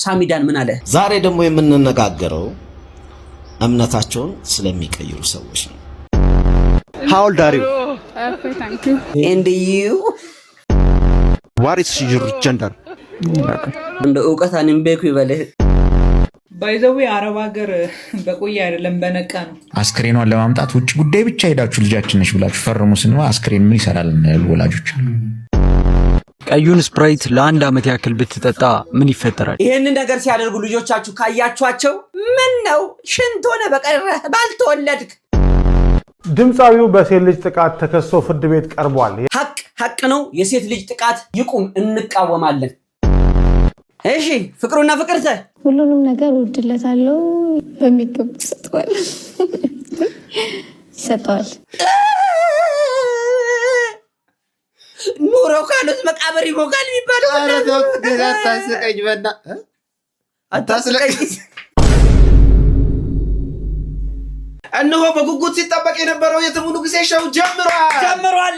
ሳሚዳን ምን አለ? ዛሬ ደግሞ የምንነጋገረው እምነታቸውን ስለሚቀይሩ ሰዎች ነው። How old are you? Thank you. And you? What is your gender? እንደ ዕውቀታንም በኩ ይበልህ ባይዘው አረብ ሀገር በቆየ አይደለም በነቃ ነው። አስክሬኗን ለማምጣት ውጭ ጉዳይ ብቻ ሄዳችሁ ልጃችን ነሽ ብላችሁ ፈርሙ ስንዋ አስክሬን ምን ይሰራል ወላጆች? ቀዩን ስፕራይት ለአንድ አመት ያክል ብትጠጣ ምን ይፈጠራል? ይሄን ነገር ሲያደርጉ ልጆቻችሁ ካያችኋቸው ምን ነው ሽንት ሆነ በቀረ ባልተወለድክ። ድምጻዊው በሴት ልጅ ጥቃት ተከሶ ፍርድ ቤት ቀርቧል። ሐቅ ነው። የሴት ልጅ ጥቃት ይቁም፣ እንቃወማለን። እሺ ፍቅሩና ፍቅርተ ሁሉንም ነገር ወድለታለሁ በሚገባ ሰጠዋል። ኑሮ ካሉት መቃብር ይሞቃል የሚባለው አታስቀኝ በና አታስቀኝ። እነሆ በጉጉት ሲጠበቅ የነበረው የትሙ ንጉሴ ሾው ጀምሯል።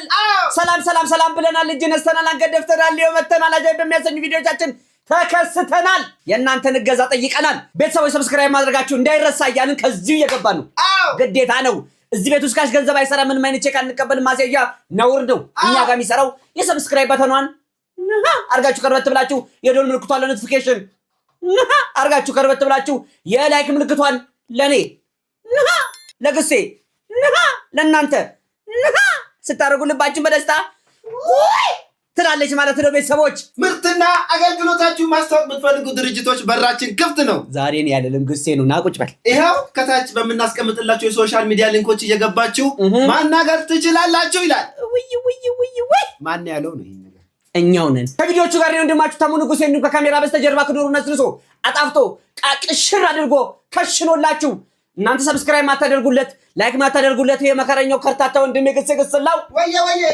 ሰላም ብለናል። እጅ ነስተናል፣ አንገት ደፍተናል፣ ሊዮ መተናል። አጃይብ በሚያሰኙ ቪዲዮቻችን ተከስተናል። የእናንተን እገዛ ጠይቀናል። ቤተሰቦች ሰብስክራይብ ማድረጋችሁ እንዳይረሳ እያልን ከዚሁ እየገባ ነው። ግዴታ ነው። እዚህ ቤት ውስጥ ካሽ ገንዘብ አይሰራ ምንም አይነት ቼክ አንቀበል። ማስያዣ ነውር ነው። እኛ ጋር የሚሰራው የሰብስክራይብ በተኗን አርጋችሁ ከርበት ብላችሁ የደወል ምልክቷን ለኖቲፊኬሽን አርጋችሁ ከርበት ብላችሁ የላይክ ምልክቷን ለኔ ለግሴ ለእናንተ ስታደርጉ ልባችሁን በደስታ ትላለች ማለት ነው። ቤተሰቦች ምርትና አገልግሎታችሁ ማስተዋወቅ የምትፈልጉ ድርጅቶች በራችን ክፍት ነው። ዛሬ ነው ያለለም ግሴ ነው። ናቁጭ በል። ይሄው ከታች በመናስቀምጥላችሁ የሶሻል ሚዲያ ሊንኮች እየገባችሁ ማናገር ትችላላችሁ ይላል። ማን ያለው ነው? ይሄ ነገር እኛው ነን። ከቪዲዮቹ ጋር ነው ወንድማችሁ ታሙ ንጉሴ እንዲሁ ከካሜራ በስተጀርባ ክኖሩ ነስንሶ አጣፍቶ ቃቅሽር አድርጎ ከሽኖላችሁ እናንተ ሰብስክራይብ ማታደርጉለት ላይክ ማታደርጉለት የመከረኛው ከርታታ ወንድሜ ግስላው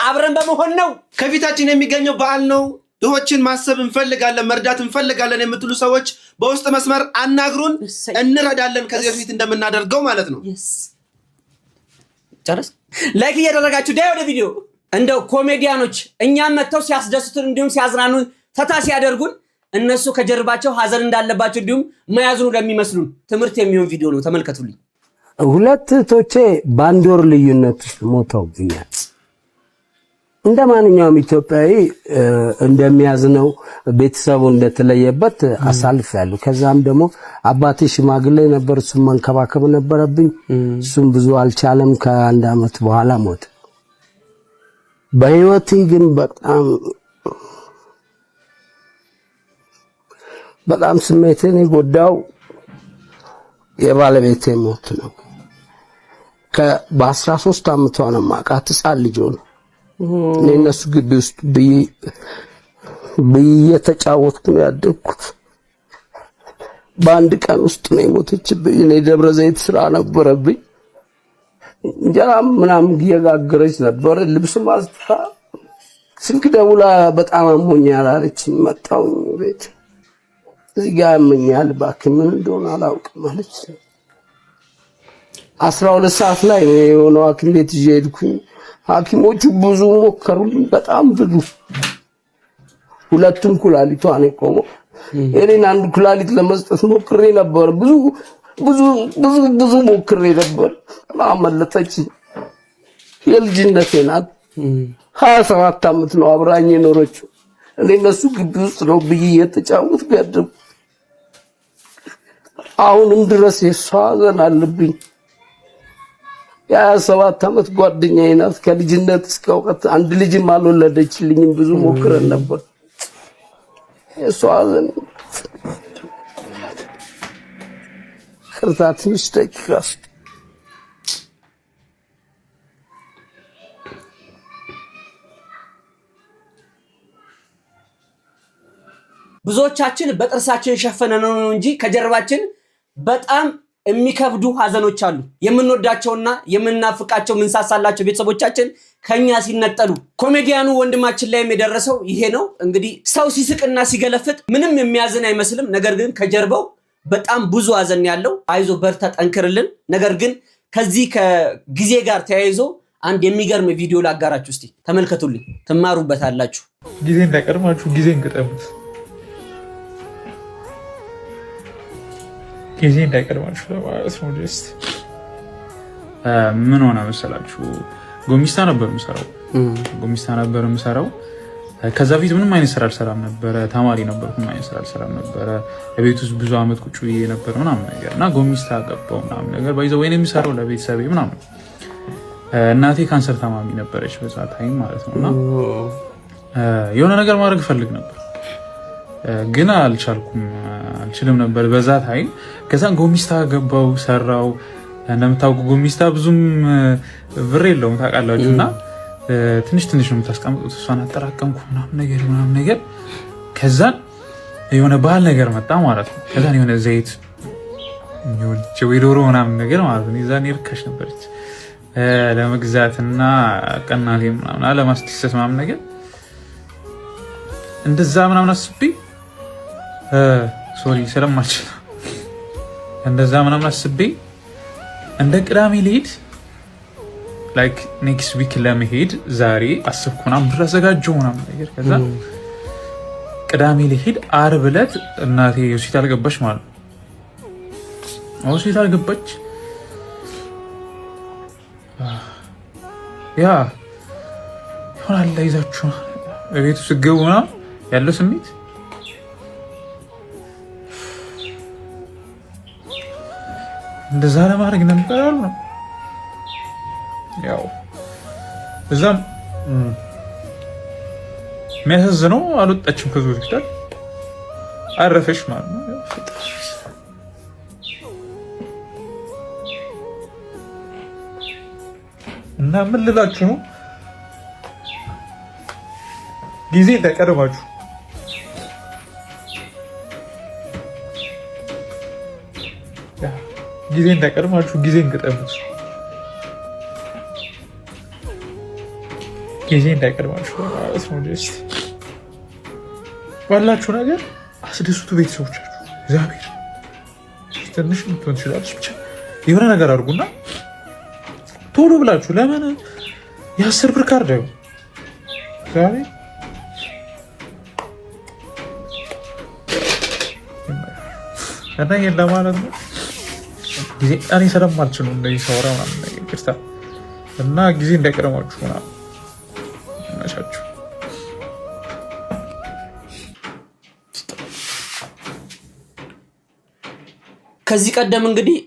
አብረን በመሆን ነው። ከፊታችን የሚገኘው በዓል ነው። ድሆችን ማሰብ እንፈልጋለን፣ መርዳት እንፈልጋለን የምትሉ ሰዎች በውስጥ መስመር አናግሩን፣ እንረዳለን። ከዚህ በፊት እንደምናደርገው ማለት ነው። ጨርስ ላይክ እያደረጋችሁ ዳይ ወደ ቪዲዮ። እንደው ኮሜዲያኖች እኛም መተው ሲያስደስቱን እንዲሁም ሲያዝናኑን ፈታ ሲያደርጉን እነሱ ከጀርባቸው ሀዘን እንዳለባቸው እንዲሁም መያዙን ለሚመስሉን ትምህርት የሚሆን ቪዲዮ ነው። ተመልከቱልኝ። ሁለት እህቶቼ በአንድ ወር ልዩነት ውስጥ ሞተውብኛል። እንደ ማንኛውም ኢትዮጵያዊ እንደሚያዝነው ቤተሰቡ እንደተለየበት አሳልፌያለሁ። ከዛም ደግሞ አባቴ ሽማግሌ ነበር፣ እሱም መንከባከብ ነበረብኝ። እሱም ብዙ አልቻለም። ከአንድ አመት በኋላ ሞተ። በህይወቴ ግን በጣም ስሜቴን የጎዳው የባለቤቴ ሞት ነው። በ13 አመቷ ነው ማቃት ህፃን ልጅ ነው። እነሱ ግቢ ውስጥ እየተጫወትኩ ነው ያደግኩት። በአንድ ቀን ውስጥ ነው የሞተችብኝ። እኔ ደብረ ዘይት ስራ ነበረብኝ። እንጀራ ምናምን እየጋገረች ነበር። ልብስ ማስጣ ስልክ ደውላ በጣም አሞኛል አለችኝ። መጣሁ ቤት እዚጋ ያመኛል እባክህ ምን እንደሆነ አላውቅም አለች። 12 ሰዓት ላይ ነው የሆነው ሐኪም ቤት ይዤ ሄድኩኝ። ሐኪሞቹ ብዙ ሞከሩልኝ፣ በጣም ብዙ። ሁለቱም ኩላሊቷ ነው የቆመው። እኔን አንድ ኩላሊት ለመስጠት ሞክሬ ነበር። ብዙ ሞክሬ ነበር። አመለጠች። የልጅነቴ ናት። 27 አመት ነው አብራኝ የኖረችው። እኔ እነሱ ግቢ ውስጥ ነው ብዬ እየተጫወትኩ ያደግኩ። አሁንም ድረስ የሷ ሐዘን አለብኝ። የ27 አመት ጓደኛዬ ናት። ከልጅነት እስከ እውቀት አንድ ልጅም አልወለደችልኝም። ብዙ ሞክረን ነበር። የሷ ሐዘን ከርታት ምስተክራስ ብዙዎቻችን በጥርሳችን ሸፈነ ነው እንጂ ከጀርባችን በጣም የሚከብዱ ሐዘኖች አሉ። የምንወዳቸውና የምንናፍቃቸው ምንሳሳላቸው ቤተሰቦቻችን ከኛ ሲነጠሉ ኮሜዲያኑ ወንድማችን ላይም የደረሰው ይሄ ነው። እንግዲህ ሰው ሲስቅና ሲገለፍጥ ምንም የሚያዝን አይመስልም። ነገር ግን ከጀርባው በጣም ብዙ ሐዘን ያለው አይዞ በርታ ጠንክርልን። ነገር ግን ከዚህ ከጊዜ ጋር ተያይዞ አንድ የሚገርም ቪዲዮ ላጋራችሁ። እስቲ ተመልከቱልኝ፣ ትማሩበታላችሁ። ጊዜ እንዳይቀርማችሁ ጊዜ እንገጠሙት። ጊዜ እንዳይቀድማችሁ ለማለት ነው። ጀስት ምን ሆነ መሰላችሁ ጎሚስታ ነበር የምሰራው። ከዛ ፊት ምንም አይነት ስራ አልሰራም ነበረ። ተማሪ ነበርኩ፣ ምንም አይነት ስራ አልሰራም ነበረ። ቤት ውስጥ ብዙ አመት ቁጭ ብዬ ነበር ምናምን ነገር እና ጎሚስታ ገባሁ ምናምን ነገር ባይዘው ወይኔ የሚሰራው ለቤተሰቤ ምናምን። እናቴ ካንሰር ታማሚ ነበረች በዛ ታይም ማለት ነውና የሆነ ነገር ማድረግ ፈልግ ነበር ግን አልችልም ነበር በዛ ታይም። ከዛ ጎሚስታ ገባሁ ሰራው። እንደምታውቁ ጎሚስታ ብዙም ብር የለውም ታውቃላችሁ እና ትንሽ ነው የምታስቀምጡት። እሷን አጠራቀምኩ ምናምን ነገር ከዛ የሆነ ባህል ነገር መጣ ማለት ነው። ከዛ የሆነ ዘይት ወይ ዶሮ ምናምን ነገር ማለት ነው። የዛኔ ርካሽ ነበረች ለመግዛትና ቀናሌ ምናምን አለማስደሰት ምናምን ነገር እንደዛ ምናምን አስቤ ሶሪ ስለማልችል እንደዛ ምናምን አስቤ እንደ ቅዳሜ ልሄድ ላይክ ኔክስት ዊክ ለመሄድ ዛሬ አስብኩ ምናምን ብር አዘጋጀሁ ምናምን ነገር። ከዛ ቅዳሜ ልሄድ ዓርብ ዕለት እናቴ ሆስፒታል ገባች ማለት ነው። ሆስፒታል ገባች። ያ ይሆናል ይዛችሁ ቤቱ ስገቡ ምናምን ያለው ስሜት እንደዛ ለማድረግ ነበር አሉ ነው ያው እዛም የሚያሳዝነው አልወጣችም ከዚህ ሆስፒታል አረፈሽ ማለት ነው። እና ምን ልላችሁ ነው ጊዜ ተቀርባችሁ ጊዜ እንዳይቀድማችሁ ጊዜን ግጠሙት። ጊዜ እንዳይቀድማችሁ ማለት ነው። ጀስት ባላችሁ ነገር አስደስቱ ቤተሰቦቻችሁ። እግዚአብሔር ትንሽ ልትሆን ትችላለች፣ ብቻ የሆነ ነገር አድርጉና ቶሎ ብላችሁ ለምን የ10 ብር ካርድ አይሆን እግዚአብሔር እና ይሄን ለማለት ነው። ጊዜ እኔ ስለማልችል ነው እንደዚህ ሰውራ ምናምን ነገር ክርስታ እና ጊዜ እንዳይቀድማችሁ ምናምን እናሻችሁ። ከዚህ ቀደም እንግዲህ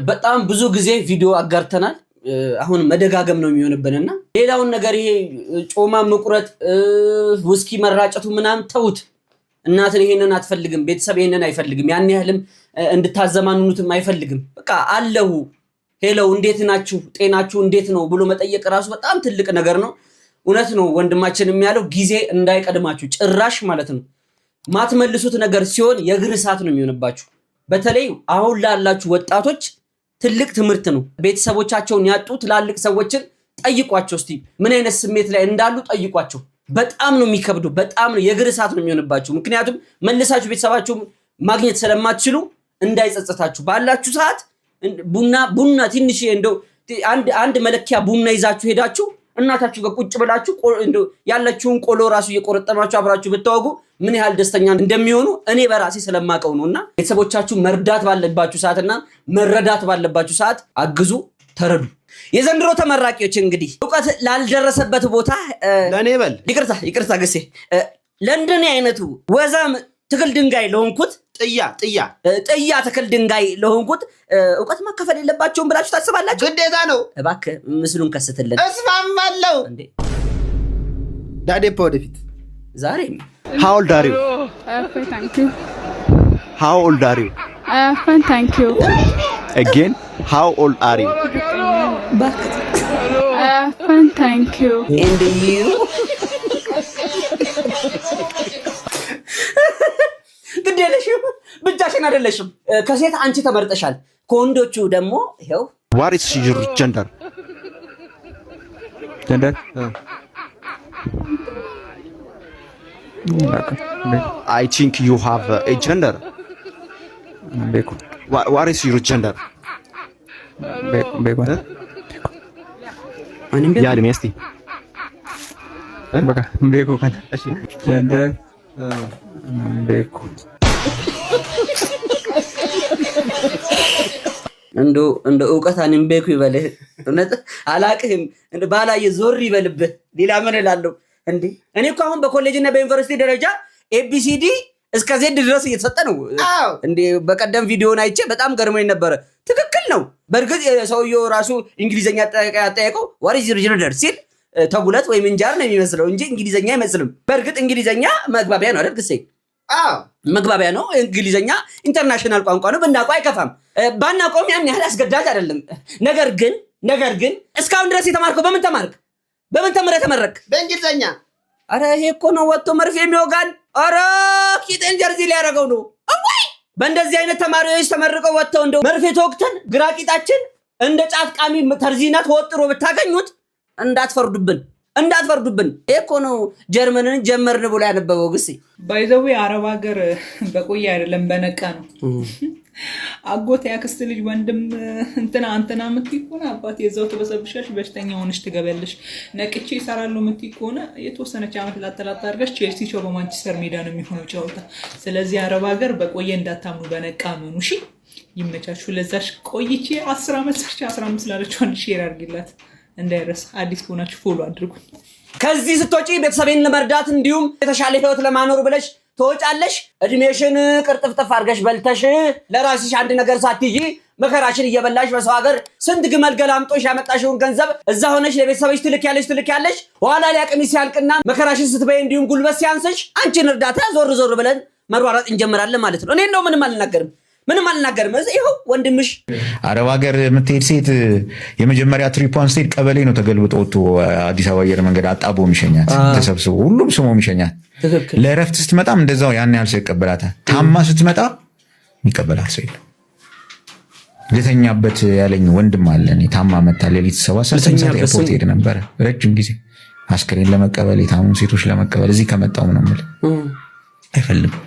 በጣም ብዙ ጊዜ ቪዲዮ አጋርተናል። አሁን መደጋገም ነው የሚሆንብንና ሌላውን ነገር ይሄ ጮማ መቁረጥ ውስኪ መራጨቱ ምናምን ተውት። እናትን ይሄንን አትፈልግም፣ ቤተሰብ ይሄንን አይፈልግም፣ ያን ያህልም እንድታዘማኑትም አይፈልግም። በቃ አለሁ ሄለው እንዴት ናችሁ ጤናችሁ እንዴት ነው ብሎ መጠየቅ ራሱ በጣም ትልቅ ነገር ነው። እውነት ነው ወንድማችንም ያለው ጊዜ እንዳይቀድማችሁ ጭራሽ ማለት ነው። ማትመልሱት ነገር ሲሆን የእግር እሳት ነው የሚሆንባችሁ። በተለይ አሁን ላላችሁ ወጣቶች ትልቅ ትምህርት ነው። ቤተሰቦቻቸውን ያጡ ትላልቅ ሰዎችን ጠይቋቸው እስቲ ምን አይነት ስሜት ላይ እንዳሉ ጠይቋቸው። በጣም ነው የሚከብዱ፣ በጣም ነው የእግር እሳት ነው የሚሆንባችሁ። ምክንያቱም መልሳችሁ ቤተሰባችሁ ማግኘት ስለማትችሉ እንዳይጸጸታችሁ ባላችሁ ሰዓት ቡና ትንሽ እንደው አንድ መለኪያ ቡና ይዛችሁ ሄዳችሁ እናታችሁ ጋር ቁጭ ብላችሁ እንደው ያላችሁን ቆሎ ራሱ እየቆረጠማችሁ አብራችሁ ብታወጉ ምን ያህል ደስተኛ እንደሚሆኑ እኔ በራሴ ስለማቀው ነውና ቤተሰቦቻችሁ መርዳት ባለባችሁ ሰዓትና መረዳት ባለባችሁ ሰዓት አግዙ፣ ተረዱ። የዘንድሮ ተመራቂዎች እንግዲህ ዕውቀት ላልደረሰበት ቦታ ለኔ በል ይቅርታ ገሴ ለንደን አይነቱ ወዛም ትክል ድንጋይ ለሆንኩት ጥያ ትክል ድንጋይ ለሆንኩት ዕውቀት ማከፈል የለባቸውም ብላችሁ ታስባላችሁ? ግዴታ ነው። እባክህ ምስሉን ከስትልን እስማማለሁ። ዳዴፓ ወደፊት ዛሬም How old are you? Thank you. How old are you? Fine, thank you. Again, how old are you? back Fine, thank you. and you ግዴለሽም ብቻሽን አይደለሽም። ከሴት አንቺ ተመርጠሻል፣ ከወንዶቹ ደግሞ ይሄው። What is your gender? Gender? I think you have a gender. What is your gender? Ya demi esti. Baka beko kan. Gender beko. እንዶ ዕውቀት አንምቤኩ ይበልህ እውነት አላቅህም እንደ ባላየ ዞር ይበልብህ ሌላ ምን እላለሁ እንዴ እኔ እኮ አሁን በኮሌጅ እና በዩኒቨርሲቲ ደረጃ ኤቢሲዲ እስከ ዜድ ድረስ እየተሰጠ ነው እንዴ በቀደም ቪዲዮን አይቼ በጣም ገርሞኝ ነበር ትክክል ነው በርግጥ ሰውየው ራሱ እንግሊዘኛ አጠያየቀው what is your gender ሲል ተጉለት ወይ እንጃር ነው የሚመስለው እንጂ እንግሊዘኛ አይመስልም በርግጥ እንግሊዘኛ መግባቢያ ነው አይደል ግሴ መግባቢያ ነው እንግሊዘኛ ኢንተርናሽናል ቋንቋ ነው ብናውቀው አይከፋም ባናውቀውም ያን ያህል አስገዳጅ አይደለም ነገር ግን እስካሁን ድረስ የተማርከው በምን ተምረህ ተመረቅ በእንግሊዘኛ አረ ይሄ እኮ ነው ወጥቶ መርፌ የሚወጋን አረ ኪቴን ጀርዚ ሊያደርገው ነው ወይ በእንደዚህ አይነት ተማሪዎች ተመርቀው ወጥተው እንደው መርፌ ተወቅተን ግራቂጣችን እንደ ጫት ቃሚ ተርዚናት ወጥሮ ብታገኙት እንዳትፈርዱብን እኮ ነው ጀርመንን ጀመርን ብሎ ያነበበው ግሴ ባይዘው አረብ ሀገር በቆየ አይደለም በነቃ ነው አጎት ያክስት ልጅ ወንድም እንትና ምትይቆና አባት የዛው ተበሰብሻሽ በሽተኛ ሆነሽ ትገበልሽ ነቅቼ ይሰራሉ ምትይቆና የተወሰነች አመት ላጠላጣ አድርገሽ ቼልሲ ቾ በማንቸስተር ሜዳ ነው የሚሆነው ጫውታ ስለዚህ አረብ ሀገር በቆየ እንዳታምኑ በነቃ ነው እሺ ይመቻችሁ ለዛሽ ቆይቼ 10 አመት ሰርች 15 ላለችው ሼር አድርጊላት እንዳይረስ አዲስ ሆናችሁ ፎሎ አድርጉ ከዚህ ስትወጪ ቤተሰቤን ለመርዳት እንዲሁም የተሻለ ህይወት ለማኖር ብለሽ ተወጫለሽ እድሜሽን ቅርጥፍጥፍ አድርገሽ በልተሽ ለራስሽ አንድ ነገር ሳትይጂ መከራሽን እየበላሽ በሰው ሀገር ስንት ግመል ገላምጦሽ ያመጣሽውን ገንዘብ እዛ ሆነሽ ለቤተሰብሽ ትልኪያለሽ ኋላ ላይ አቅምሽ ሲያልቅና መከራሽን ስትበይ እንዲሁም ጉልበት ሲያንስሽ አንቺን እርዳታ ዞር ብለን መሯሯጥ እንጀምራለን ማለት ነው እኔ ነው ምንም አልናገርም ይኸው ወንድምሽ አረብ ሀገር የምትሄድ ሴት የመጀመሪያ ትሪፖን ስትሄድ ቀበሌ ነው ተገልብጦ ወጥቶ አዲስ አበባ አየር መንገድ አጣቦ የሚሸኛት ተሰብስቦ ሁሉም ስሞ የሚሸኛት ለእረፍት ስትመጣም እንደዛው ያን ያህል ሰው ይቀበላታል ታማ ስትመጣ የሚቀበላት ሰው የለም ለተኛበት ያለኝ ወንድም አለ እኔ ታማ መታ ሌሊት 7 ሰዓት ኤርፖርት ሄድ ነበር ረጅም ጊዜ አስክሬን ለመቀበል የታሙ ሴቶች ለመቀበል እዚህ ከመጣው ነው ማለት አይፈልግም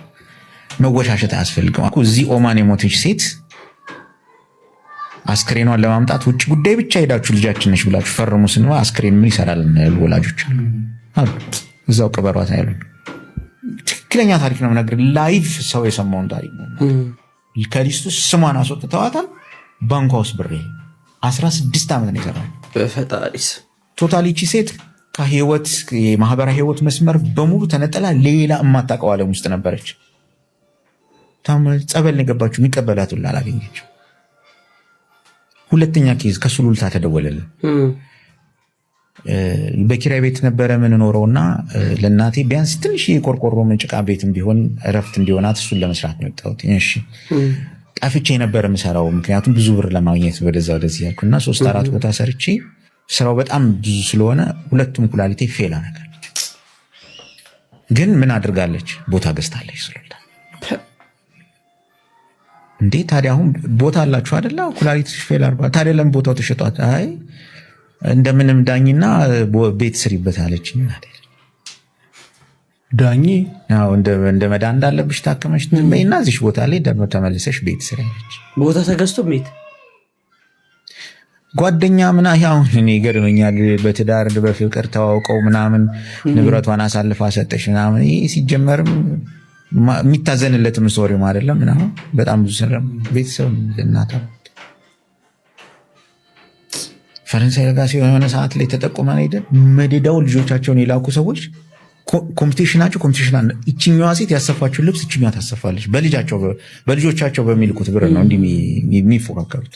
መወሻሸት አያስፈልግም እኮ እዚህ ኦማን የሞተች ሴት አስክሬኗን ለማምጣት ውጭ ጉዳይ ብቻ ሄዳችሁ ልጃችን ነሽ ብላችሁ ፈርሙ ስንባ አስክሬን ምን ይሰራል ወላጆች አሉ እዛው ቀበሯት አይሉ ትክክለኛ ታሪክ ነው ነገር ላይቭ ሰው የሰማውን ታሪክ ነው ከሊስቱ ስሟን አስወጥተዋታል ባንኳ ውስጥ ብር 16 ዓመት ነው የሰራው በፈጣሪስ ቶታሊቲ ሴት ከህይወት የማህበራዊ ህይወት መስመር በሙሉ ተነጠላ ሌላ የማታውቀው ዓለም ውስጥ ነበረች ጸበል ነገባችሁ የሚቀበላት ሁላ አላገኘችው ሁለተኛ ኬዝ ከሱሉልታ ተደወለልን በኪራይ ቤት ነበረ ምን ኖረውና ለናቴ ቢያንስ ትንሽ የቆርቆሮ መንጭቃ ቤትም ቢሆን እረፍት እንዲሆናት እሱን ለመስራት ነው የወጣሁት እሺ ጣፍቼ ነበር የምሰራው ምክንያቱም ብዙ ብር ለማግኘት ወደዚህ ያልኩና 3-4 ቦታ ሰርቼ ስራው በጣም ብዙ ስለሆነ ሁለቱም ኩላሊቴ ፌል አደረጋለች ግን ምን አድርጋለች ቦታ ገዝታለች ሱሉልታ እንዴ ታዲያ አሁን ቦታ አላችሁ አይደል ኩላሊት ፌል አርባ ታዲያ ለምን ቦታው ተሸጧት አይ እንደምንም ዳኝና ቤት ስሪበት አለችኝ አይደል ዳኝ ያው እንደ መዳን እንዳለብሽ ታከመሽ በይና እዚህ ቦታ ላይ ደግሞ ተመልሰሽ ቤት ስሪያለች ቦታ ተገዝቶ ቤት ጓደኛ ምና ያው እኔ ገርመኛል በትዳር በፍቅር ተዋውቀው ምናምን ንብረቷን አሳልፋ ሰጠሽ ምናምን ሲጀመርም የሚታዘንለትም ሶሪም አይደለም ምናምን በጣም ብዙ ሰለም ቤተሰብ እናታ ፈረንሳይ ጋር የሆነ ሰዓት ላይ ተጠቆመን አይደል መደዳው ልጆቻቸውን የላኩ ሰዎች ኮምፒቲሽናቸው እቺኛዋ ሴት ያሰፋችው ልብስ እቺኛዋ ታሰፋለች በልጆቻቸው በሚልኩት ብር ነው እንዲህ የሚፎካከሩት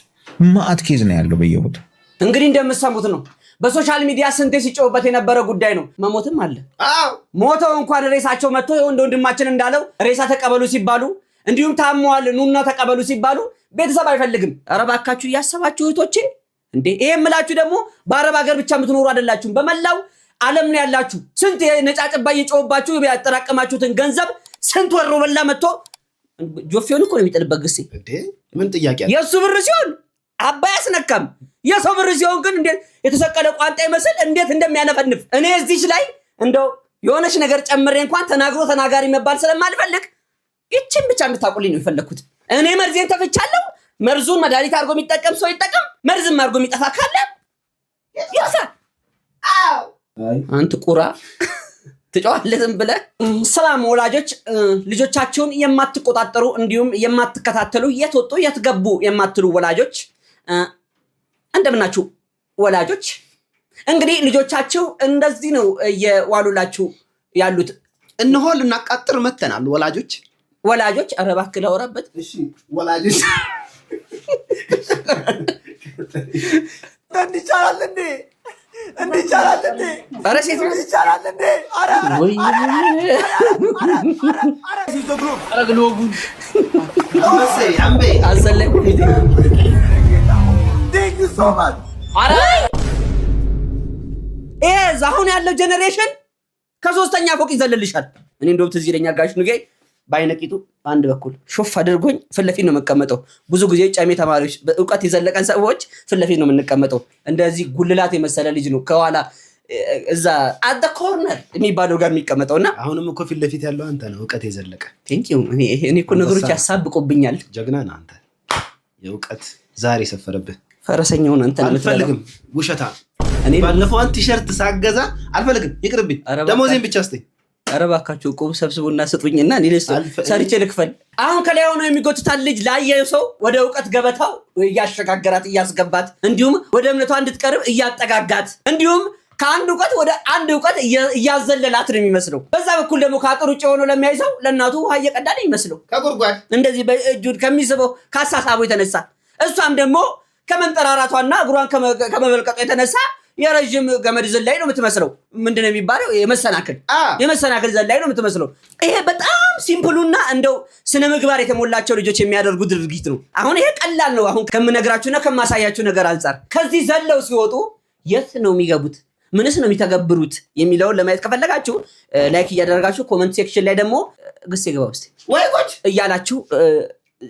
ማአት ኬዝ ነው ያለው በየቦታው እንግዲህ እንደምትሰሙት ነው በሶሻል ሚዲያ ስንቴ ሲጮህበት የነበረ ጉዳይ ነው መሞትም አለ ሞተው እንኳን ሬሳቸው መጥቶ ወንድማችን እንዳለው ሬሳ ተቀበሉ ሲባሉ እንዲሁም ታሟል ኑና ተቀበሉ ሲባሉ ቤተሰብ አይፈልግም ኧረ እባካችሁ እያሰባችሁ እህቶቼ እንዴ ይሄ የምላችሁ ደግሞ በአረብ ሀገር ብቻ የምትኖሩ አይደላችሁም በመላው ዓለም ነው ያላችሁ ስንት ነጫጭባ እየጮህባችሁ ያጠራቀማችሁትን ገንዘብ ስንት ወሮ በላ መጥቶ ጆፌውን እኮ ነው የሚጥልበት ግሴ እንዴ ምን ጥያቄ አለ የሱ ብር ሲሆን አባይ አስነካም የሰው ብር ሲሆን ግን እንዴት የተሰቀለ ቋንጣ ይመስል እንዴት እንደሚያነፈንፍ እኔ እዚች ላይ እንደው የሆነች ነገር ጨምሬ እንኳን ተናጋሪ መባል ስለማልፈልግ ይቺን ብቻ እንድታቁልኝ ነው የፈለኩት እኔ መርዜን ተፈቻለሁ መርዙን መድኃኒት አድርጎ የሚጠቀም ሰው ይጠቀም መርዝም አድርጎ የሚጠፋ ካለ ይሳ አንተ ቁራ ትጫዋለህም ብለህ ሰላም ወላጆች ልጆቻችሁን የማትቆጣጠሩ እንዲሁም የማትከታተሉ የት ወጡ የት ገቡ የማትሉ ወላጆች እንደምናችሁ ወላጆች። እንግዲህ ልጆቻችሁ እንደዚህ ነው የዋሉላችሁ ያሉት። እነሆ ልናቃጥር መተናል ወላጆች። ኧረ እባክህ ላውራበት። እሺ ወላጆች እንዲቻላል እንዴ ኧረ ሴት ነው ይቻላል እንዴ ኧረ ወይ ኧረ ግሎቡን አምቤ አዘለኝ ኧረ አሁን ያለው ጀነሬሽን ከሶስተኛ ፎቅ ይዘልልሻል። እኔ እንደውም ትዝ ይለኛል ጋሽ ንጌ ባይነቂቱ አንድ በኩል ሾፍ አድርጎኝ ፍለፊት ነው መቀመጠው። ብዙ ጊዜ ጫሜ ተማሪዎች በእውቀት የዘለቀን ሰዎች ፍለፊት ነው የምንቀመጠው። እንደዚህ ጉልላት የመሰለ ልጅ ነው ከኋላ እዛ አደ ኮርነር የሚባለው ጋር የሚቀመጠውና አሁንም እኮ ፊት ለፊት ያለው አንተ ነው እውቀት የዘለቀ። ቴንኪው። እኔ እኮ ነገሮች ያሳብቁብኛል። ጀግና ነህ አንተ። የእውቀት ዛሬ ሰፈረብህ። ፈረሰኛውን አንተ አልፈልግም። ውሸታ እኔ ባለፈው አንተ ቲሸርት ሳገዛ አልፈልግም። ይቅርብኝ። ደሞዜን ብቻ አስተኝ። ኧረ እባካችሁ ቁም ሰብስቡና ስጡኝና እኔ ሰርቼ ልክፈል። አሁን ከላይ ሆኖ የሚጎትታል ልጅ ላየው ሰው ወደ እውቀት ገበታው እያሸጋገራት እያስገባት፣ እንዲሁም ወደ እምነቷ እንድትቀርብ እያጠጋጋት፣ እንዲሁም ከአንድ እውቀት ወደ አንድ እውቀት እያዘለላት ነው የሚመስለው። በዛ በኩል ደግሞ ከአጥር ውጭ ሆኖ ለሚያይ ሰው ለእናቱ ውሃ እየቀዳ ነው የሚመስለው ከጉድጓድ እንደዚህ በእጁን ከሚስበው ካሳሳቡ የተነሳ እሷም ደግሞ ከመንጠራራቷና እግሯን ከመበልቀጡ የተነሳ የረጅም ገመድ ዝላይ ነው የምትመስለው። ምንድነው የሚባለው? የመሰናክል ዝላይ ነው የምትመስለው። ይሄ በጣም ሲምፕሉና እንደው ስነ ምግባር የተሞላቸው ልጆች የሚያደርጉት ድርጊት ነው። አሁን ይሄ ቀላል ነው። አሁን ከምነግራችሁና ከማሳያችሁ ነገር አንፃር ከዚህ ዘለው ሲወጡ የት ነው የሚገቡት? ምንስ ነው የሚተገብሩት የሚለውን ለማየት ከፈለጋችሁ ላይክ እያደረጋችሁ ኮሜንት ሴክሽን ላይ ደግሞ ግስ ይገባ ውስጥ ወይ ጉድ እያላችሁ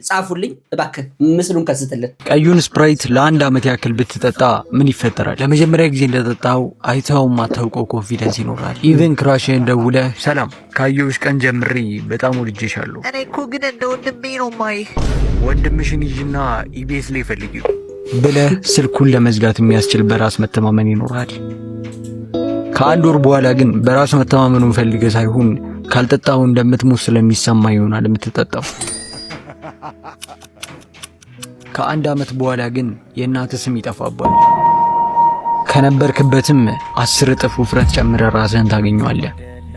ጻፉልኝ እባክህ። ምስሉን ከስትልን። ቀዩን ስፕራይት ለ1 ዓመት ያክል ብትጠጣ ምን ይፈጠራል? ለመጀመሪያ ጊዜ እንደጠጣው አይተው ማታውቀው ኮንፊደንስ ይኖራል። ኢቭን ክራሽን ደውለህ ሰላም ካየሁሽ ቀን ጀምሬ በጣም ወድጄሻለሁ፣ እኔ እኮ ግን እንደ ወንድሜ ነው ማይህ፣ ወንድምሽን ይዥና ኢቢኤስ ላይ ፈልጊው ብለህ ስልኩን ለመዝጋት የሚያስችል በራስ መተማመን ይኖራል። ከአንድ ወር በኋላ ግን በራስ መተማመኑን ፈልገህ ሳይሆን ካልጠጣው እንደምትሞት ስለሚሰማ ይሆናል የምትጠጣው። ከአንድ ዓመት በኋላ ግን የእናትህ ስም ይጠፋባል። ከነበርክበትም 10 እጥፍ ውፍረት ጨምረህ ራስህን ታገኘዋለህ።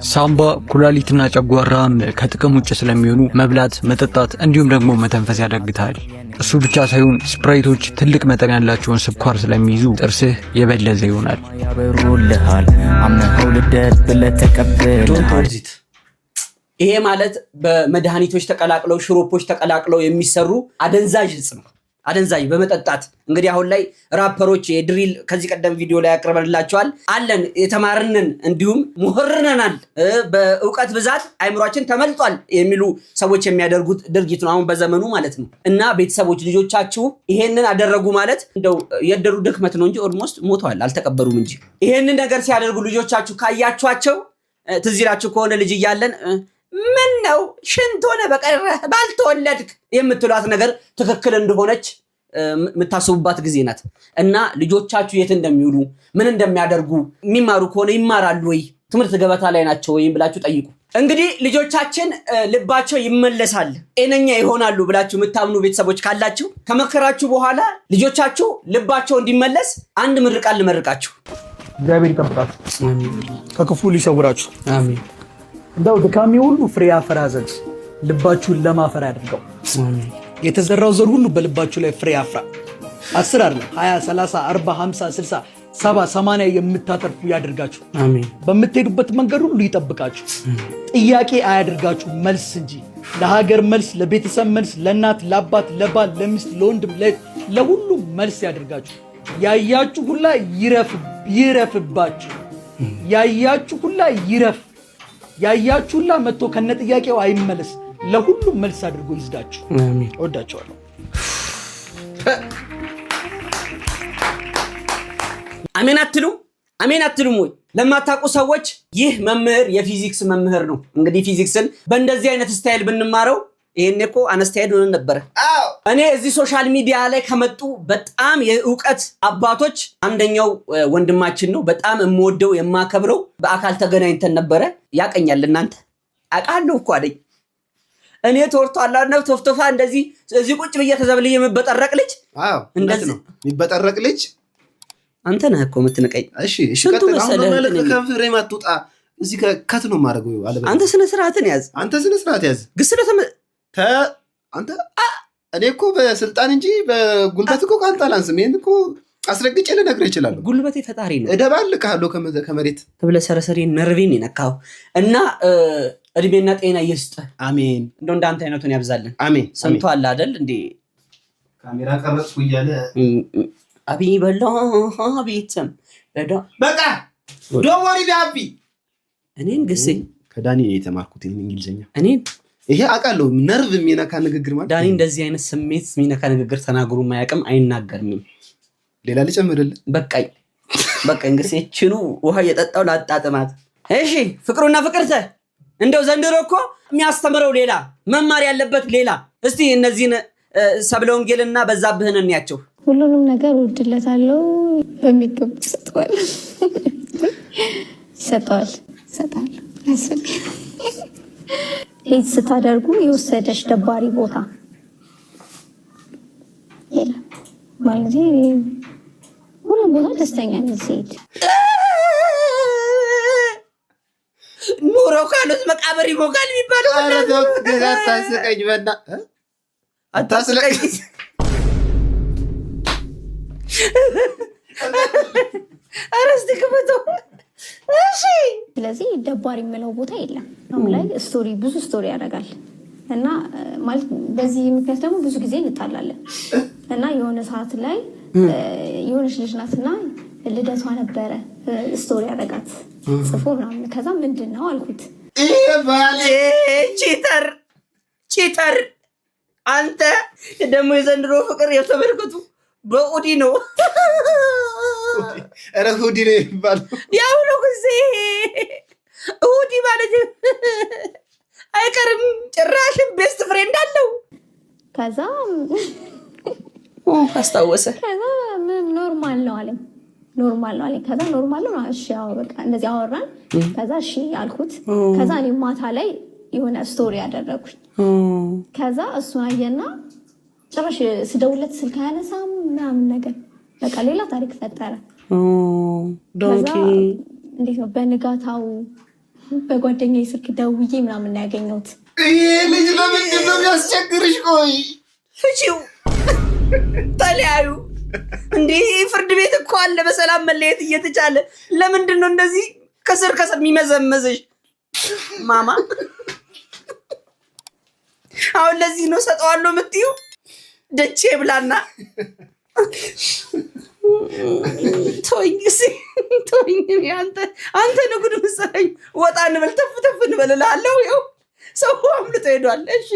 ሳምባ፣ ኩላሊትና ጨጓራም ከጥቅም ውጭ ስለሚሆኑ መብላት፣ መጠጣት እንዲሁም ደግሞ መተንፈስ ያዳግታል። እሱ ብቻ ሳይሆን ስፕራይቶች ትልቅ መጠን ያላቸውን ስኳር ስለሚይዙ ጥርስህ የበለዘ ይሆናል። ያበሩልሃል አምነኸው ልደት ብለህ ተቀብለሃል። ይሄ ማለት በመድኃኒቶች ተቀላቅለው ሽሮፖች ተቀላቅለው የሚሰሩ አደንዛዥ እጽ ነው። አደንዛዥ በመጠጣት እንግዲህ አሁን ላይ ራፐሮች የድሪል ከዚህ ቀደም ቪዲዮ ላይ ያቀርበንላችኋል አለን የተማርንን እንዲሁም ሙህርነናል በእውቀት ብዛት አይምሯችን ተመልጧል የሚሉ ሰዎች የሚያደርጉት ድርጊት ነው አሁን በዘመኑ ማለት ነው። እና ቤተሰቦች ልጆቻችሁ ይሄንን አደረጉ ማለት እንደው የደሩ ድክመት ነው እንጂ ኦልሞስት ሞተዋል አልተቀበሩም እንጂ። ይሄንን ነገር ሲያደርጉ ልጆቻችሁ ካያችኋቸው ትዝ ይላችሁ ከሆነ ልጅ እያለን ምን ነው ሽንት ሆነ በቀረ ባልተወለድክ የምትሏት ነገር ትክክል እንደሆነች የምታስቡባት ጊዜ ናት። እና ልጆቻችሁ የት እንደሚውሉ ምን እንደሚያደርጉ የሚማሩ ከሆነ ይማራሉ ወይ ትምህርት ገበታ ላይ ናቸው ወይ ብላችሁ ጠይቁ። እንግዲህ ልጆቻችን ልባቸው ይመለሳል ጤነኛ ይሆናሉ ብላችሁ የምታምኑ ቤተሰቦች ካላችሁ ከመከራችሁ በኋላ ልጆቻችሁ ልባቸው እንዲመለስ አንድ ምርቃት ልመርቃችሁ። እግዚአብሔር ይጠብቃችሁ፣ ከክፉ ሊሰውራችሁ። አሜን። እንደው ድካሜ ሁሉ ፍሬ ያፈራ ዘንድ ልባችሁን ለማፈር ያድርገው። የተዘራው ዘር ሁሉ በልባችሁ ላይ ፍሬ ያፍራ። 10 አይደለም 20 30 40 50 60 70 80 የምታተርፉ ያድርጋችሁ። አሜን። በምትሄዱበት መንገድ ሁሉ ይጠብቃችሁ። ጥያቄ አያድርጋችሁ መልስ እንጂ። ለሀገር መልስ፣ ለቤተሰብ መልስ፣ ለእናት ለአባት፣ ለባል፣ ለሚስት፣ ለወንድም ለሁሉም መልስ ያድርጋችሁ። ያያችሁ ሁላ ይረፍባችሁ። ያያችሁ ሁላ ይረፍ። ያያችሁ ሁላ መጥቶ ከነጥያቄው አይመለስ። ለሁሉም መልስ አድርጎ ይዝጋችሁ። አሜን። እወዳችኋለሁ። አሜን አትሉም? አሜን አትሉም ወይ? ለማታውቁ ሰዎች ይህ መምህር የፊዚክስ መምህር ነው። እንግዲህ ፊዚክስን በእንደዚህ አይነት ስታይል ብንማረው ይሄን እኮ አነስተያድ ሆነ ነበር። እኔ እዚህ ሶሻል ሚዲያ ላይ ከመጡ በጣም የእውቀት አባቶች አንደኛው ወንድማችን ነው። በጣም የምወደው የማከብረው በአካል ተገናኝተን ነበረ። ያቀኛል እናንተ አቃለው እኮ አለኝ እኔ ቶርቷላ ነው ቶፍቶፋ እንደዚህ እዚህ ቁጭ ብዬ ተዘብልዬ የምበጠረቅ ልጅ አዎ እንደዚህ ነው የሚበጠረቅ ልጅ አንተ ነህ እኮ የምትነቀኝ እሺ ቀጥል አሁን ማለት ከፍሬም አትውጣ እዚህ ከት ነው ማድረገው አለበለ አንተ ስነ ስርዓትን ያዝ አንተ ስነ ስርዓት ያዝ ግስለ አንተ እኔ እኮ በስልጣን እንጂ በጉልበት እኮ ካንታላንስም ይሄን እኮ አስረግጬ ልነግርህ እችላለሁ ጉልበቴ ፈጣሪ ነው እደባልካለሁ ከመሬት ተብለ ሰረሰሪ ነርቬን ይነካው እና እድሜና ጤና ይስጥ አሜን እንደው እንዳንተ አይነቱን ያብዛልን አሜን ሰምቶ አለ አይደል እንዴ ካሜራ ቀረጽኩ እያለ አብይ በላ አብይተም በቃ ዶወሪ ቢአቢ እኔን ግሴ ከዳኒ ነው የተማርኩት እንግሊዘኛ እኔን ይሄ አቃለው ነርቭ የሚነካ ንግግር ማለት ዳኒ እንደዚህ አይነት ስሜት የሚነካ ንግግር ተናግሮ ማያቀም አይናገርም ሌላ ልጨምርልህ በቃ እንግዲህ እቺኑ ውሃ እየጠጣው ላጣጥማት እሺ ፍቅሩና ፍቅርተ እንደው ዘንድሮ እኮ የሚያስተምረው ሌላ መማር ያለበት ሌላ እስቲ እነዚህን ሰብለ ወንጌልና በዛብህን እንያቸው ሁሉንም ነገር ወድለታለሁ በሚገባ ሰጣል ሄድ ስታደርጉ የወሰደሽ ደባሪ ቦታ ማለት ሁሉም ቦታ ደስተኛ ነኝ ሲሄድ ኑሮ ካሉት መቃብር ይሞቃል የሚባለው አታስቀኝ በና አታስቀኝ አረስቲ ከመቶ እሺ ስለዚህ ደባሪ የምለው ቦታ የለም አሁን ላይ ብዙ ስቶሪ ያደርጋል እና ማለት በዚህ ምክንያት ደግሞ ብዙ ጊዜ እንጣላለን እና የሆነ ሰዓት ላይ የሆነች ልጅ ናትና ልደቷ ነበረ ስቶሪ ያደርጋት ጽፎ ምናምን ከዛ ምንድነው አልኩት ቺተር አንተ ደግሞ የዘንድሮ ፍቅር የተመልከቱ በኡዲ ነው ኧረ ሁዲ ነው የሚባለው ያው ነው ጊዜ ሁዲ ማለት አይቀርም ጭራሽ ቤስት ፍሬንድ አለው ከዛ አስታወሰ ከዛ ኖርማል ነው አለኝ ከዛ ኖርማል ነው እሺ ያው በቃ እንደዚህ አወራን ከዛ እሺ አልኩት ከዛ እኔ ማታ ላይ የሆነ ስቶሪ ያደረኩኝ ከዛ እሱ አየና ጭራሽ ስደውለት ስልክ ያነሳም ምናምን ነገር በቃ ሌላ ታሪክ ፈጠረ ዶንኪ እንዴት ነው በንጋታው በጓደኛዬ ስልክ ደውዬ ምናምን ያገኘሁት ይሄ ልጅ ለምንድን ነው የሚያስቸግርሽ ቆይ ፍቺው ተለያዩ እንዴ ፍርድ ቤት እኮ አለ በሰላም መለየት እየተቻለ ለምንድን ነው እንደዚህ ከስር የሚመዘመዝሽ ማማ አሁን ለዚህ ነው ሰጠዋለሁ የምትይው ደቼ ብላና ተወኝ አንተ ንጉድ መሰለኝ ወጣ እንበል ተፍ እንበልልሃለሁ ይኸው ሰው አምልጦ ሄዷል እሺ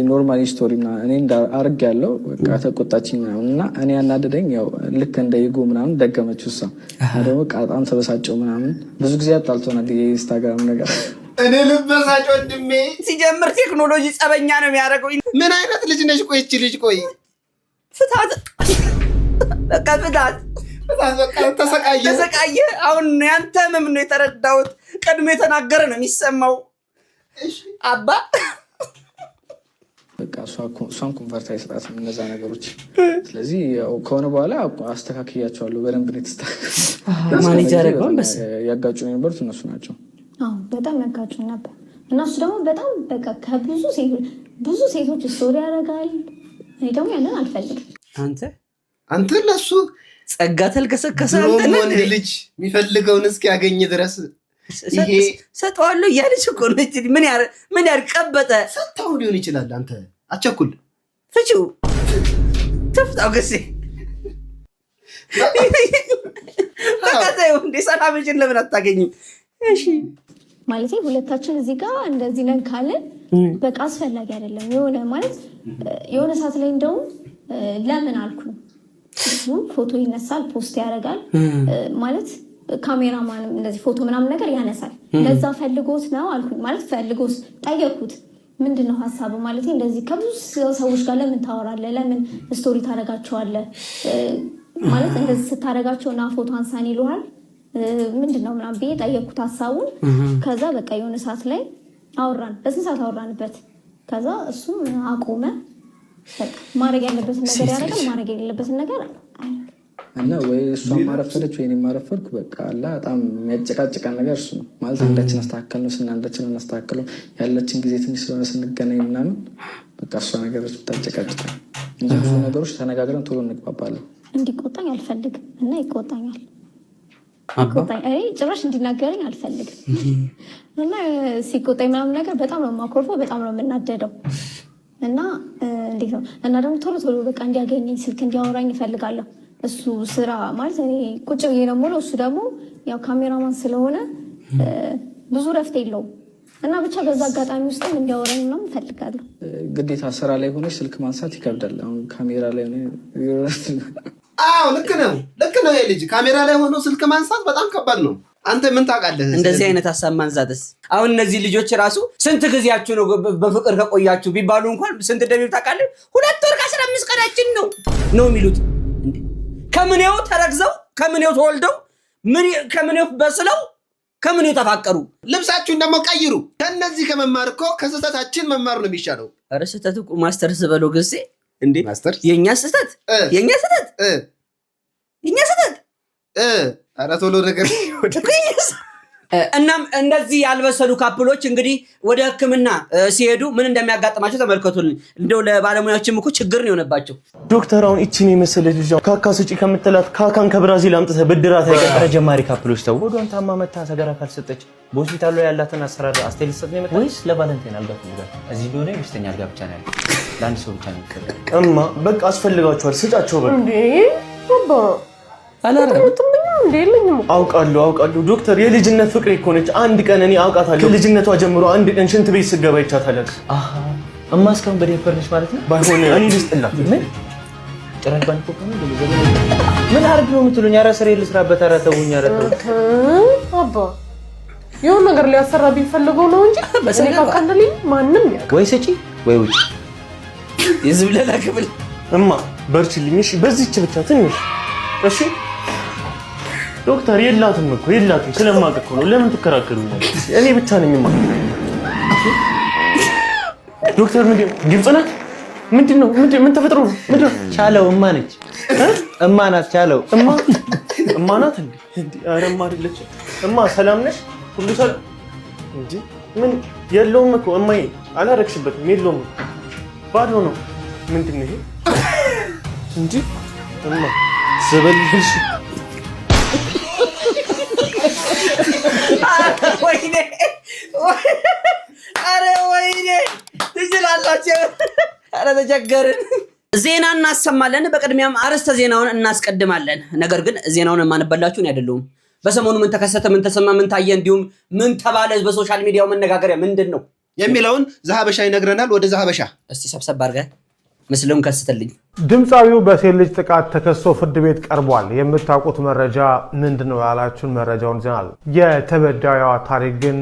ኖርማል ስቶሪና እኔ እንዳርግ ያለው በቃ ተቆጣችኝ እና እኔ ያናደደኝ ያው ልክ እንደ ይጎ ምናምን ደገመችው እሷ ደግሞ ቃጣም ተበሳጨው ምናምን ብዙ ጊዜ አጣልቶናል የኢንስታግራም ነገር እኔ ልበሳጭ ወንድሜ ሲጀምር ቴክኖሎጂ ጸበኛ ነው የሚያደርገው ምን አይነት ልጅ ነሽ ቆይ እቺ ልጅ ቆይ ፍታት በቃ ተሰቃየ አሁን ያንተ ምን ነው የተረዳሁት ቀድሞ የተናገረ ነው የሚሰማው አባ በቃ እሷን ኮንቨርት አይሰጣትም እነዛ ነገሮች ስለዚህ ከሆነ በኋላ አስተካክያቸዋለሁ በደንብ ማኔጅ ያደረገውን በስ ያጋጩ የነበሩት እነሱ ናቸው በጣም ያጋጩ ነበር እነሱ ደግሞ በጣም በቃ ከብዙ ሴቶች ስቶሪ ያደርጋል እኔ ደግሞ ያንን አልፈልግም አንተ ለሱ ጸጋ ተልከሰከሰ አንተ ወንድ ልጅ የሚፈልገውን እስኪያገኝ ድረስ ይሄ ሰጠዋለሁ እያለች እኮ ነው ምን ያርቀበጠ ሰጣው ሊሆን ይችላል አንተ አቸኩል ፍቺው ተፍታው ገሴ ታከታዩ እንደ ሰላምሽን ለምን አታገኝም እሺ ማለት ሁለታችን እዚህ ጋር እንደዚህ ነን ካለን በቃ አስፈላጊ አይደለም የሆነ ማለት የሆነ ሰዓት ላይ እንደው ለምን አልኩኝ እሱ ፎቶ ይነሳል ፖስት ያደርጋል ማለት ካሜራማን እንደዚህ ፎቶ ምናምን ነገር ያነሳል ለዛ ፈልጎት ነው አልኩኝ ማለት ፈልጎት ጠየቅኩት ምንድነው ሐሳቡ ማለት እንደዚህ ከብዙ ሰዎች ጋር ለምን ታወራለህ ለምን ስቶሪ ታረጋቸዋለህ ማለት እንደዚህ ስታረጋቸውና ፎቶ አንሳን ይሉሃል ምንድነው ምናምን ብዬ ጠየቅኩት ሐሳቡን ከዛ በቃ የሆነ ሰዓት ላይ አወራን በስንት ሰዓት አወራንበት ከዛ እሱ አቆመ። ማድረግ ያለበትን ነገር ያደርጋል፣ ማድረግ የሌለበትን ነገር እና ወይ እሷ ማረፈለች ወይ እኔ ማረፈልኩ በቃ አላ በጣም የሚያጨቃጭቀን ነገር እሱ ነው ማለት አንዳችን አስተካከል ነው ስናንዳችን እናስተካክለው ያለችን ጊዜ ትንሽ ስለሆነ ስንገናኝ ምናምን በቃ እሷ ነገሮች ብታጨቃጭቀን እንጂ ብዙ ነገሮች ተነጋግረን ቶሎ እንግባባለን። እንዲቆጣኝ አልፈልግም እና ይቆጣኛል። ጭራሽ እንዲናገረኝ አልፈልግም እና ሲቆጣኝ ምናምን ነገር በጣም ነው የማኮርፈው፣ በጣም ነው የምናደደው እና እንዴት ነው እና ደግሞ ቶሎ ቶሎ በቃ እንዲያገኘኝ ስልክ እንዲያወራኝ እፈልጋለሁ። እሱ ስራ ማለት እኔ ቁጭ ብዬ ነው የምውለው፣ እሱ ደግሞ ያው ካሜራማን ስለሆነ ብዙ ረፍት የለውም እና ብቻ በዛ አጋጣሚ ውስጥም እንዲያወራኝ ምናምን እፈልጋለሁ። ግዴታ ስራ ላይ ሆነሽ ስልክ ማንሳት ይከብዳል። አሁን ካሜራ ላይ ልክ ነው ልጅ ካሜራ ላይ ሆኖ ስልክ ማንሳት በጣም ከባድ ነው። አንተ ምን ታውቃለህ እንደዚህ አይነት ሀሳብ ማንሳትስ? አሁን እነዚህ ልጆች ራሱ ስንት ጊዜያችሁ ነው በፍቅር ከቆያችሁ ቢባሉ እንኳን ስንት እንደሚሉ ታውቃለህ? 2 ወር ከ15 ቀናችን ነው የሚሉት። ከምኔው ተረግዘው ከምኔው ተወልደው ከምኔው በስለው ከምኔው ተፋቀሩ። ልብሳችሁን ደግሞ ቀይሩ። ከነዚህ ከመማር እኮ ከስህተታችን መማር ነው የሚሻለው። ኧረ ስህተት እኮ ማስተርስ በለው ጊዜ እንዴ ማስተርስ የኛ ስህተት ኧረ ቶሎ ነገር እናም እንደዚህ ያልበሰሉ ካፕሎች እንግዲህ ወደ ሕክምና ሲሄዱ ምን እንደሚያጋጥማቸው ተመልከቱልኝ። እንደው ለባለሙያዎችም እኮ ችግር ነው የሆነባቸው። ዶክተር አሁን እቺን የመሰለች ልጅ ካካ ስጪ ከምትላት ካካን ከብራዚል አምጥተህ ብድራት አይቀር ጀማሪ ካፕሎች ተው። ወዷን ታማ መታ ሰገራ ካልሰጠች በሆስፒታሉ ላይ ያላትን አሰራር አስቴል ሰጥ ነው የመጣው ወይስ ለቫለንታይን አልጋት ነው? እዚህ ቢሆን ይስተኛ አልጋ ብቻ ነው ያለው። ለአንድ ሰው ብቻ ነው የሚከራይ። እማ በቃ አስፈልጋቸዋል፣ ስጫቸው በቃ እንዴ ባባ አላረጋግጥም እንዴ ለኝም አውቃለሁ ዶክተር የልጅነት ፍቅሬ እኮ ነች። አንድ ቀን እኔ አውቃታለሁ ከልጅነቷ ጀምሮ አንድ ቀን ሽንት ቤት ስገባ ይቻታለሁ። እማ እስካሁን በደፈርሽ ማለት ነው? ባይሆን እኔ ልስጥላት ምን ጭራሽ ባንኮ ምን አርግ ነው የምትሉኝ? ኧረ ስሬ ልስራበት። ኧረ ተውኝ። ኧረ ተው አባ የሆነ ነገር ሊያሰራ ቢፈልገው ነው እንጂ እኔ ካካንደልኝ ማንም ያውቅ ወይ ስጪ ወይ ውጪ ይዝብለላ ክብል እማ በርችልኝ እሺ፣ በዚህች ብቻ ትንሽ እሺ። ዶክተር የላትም እኮ የላትም ስለማውቅ እኮ ነው። ለምን ትከራከሩኛል? እኔ ብቻ ነኝ ማለት ዶክተር ምንድነው ግብጽ ናት? ምንድነው ምን ተፈጥሮ ነው? ምንድነው ቻለው እማ ነች እማ ናት ቻለው እማ ናት እንዴ? ኧረ እማ አይደለች። እማ ሰላም ነሽ? ሁሉ ሰላም እንጂ ምን የለውም እኮ እማዬ አላረክሽበትም። የለውም ባዶ ነው። ምንድነው ይሄ እንጂ እማ ዘበልሽ ወይኔ ትችላላችሁ። ኧረ ተቸገርን። ዜና እናሰማለን። በቅድሚያም አርዕስተ ዜናውን እናስቀድማለን። ነገር ግን ዜናውን የማንበላችሁን አይደሉም። በሰሞኑ ምን ተከሰተ፣ ምን ተሰማ፣ ምን ታየ፣ እንዲሁም ምን ተባለ፣ በሶሻል ሚዲያው መነጋገሪያ ምንድን ነው የሚለውን ዘሀበሻ ይነግረናል። ወደ ዘሀበሻ እስቲ ሰብሰብ አድርገህ ምስሉን ከስተልኝ። ድምፃዊው በሴት ልጅ ጥቃት ተከሶ ፍርድ ቤት ቀርቧል። የምታውቁት መረጃ ምንድነው ያላችሁን መረጃውን ይዘናል። የተበዳዩዋ ታሪክ ግን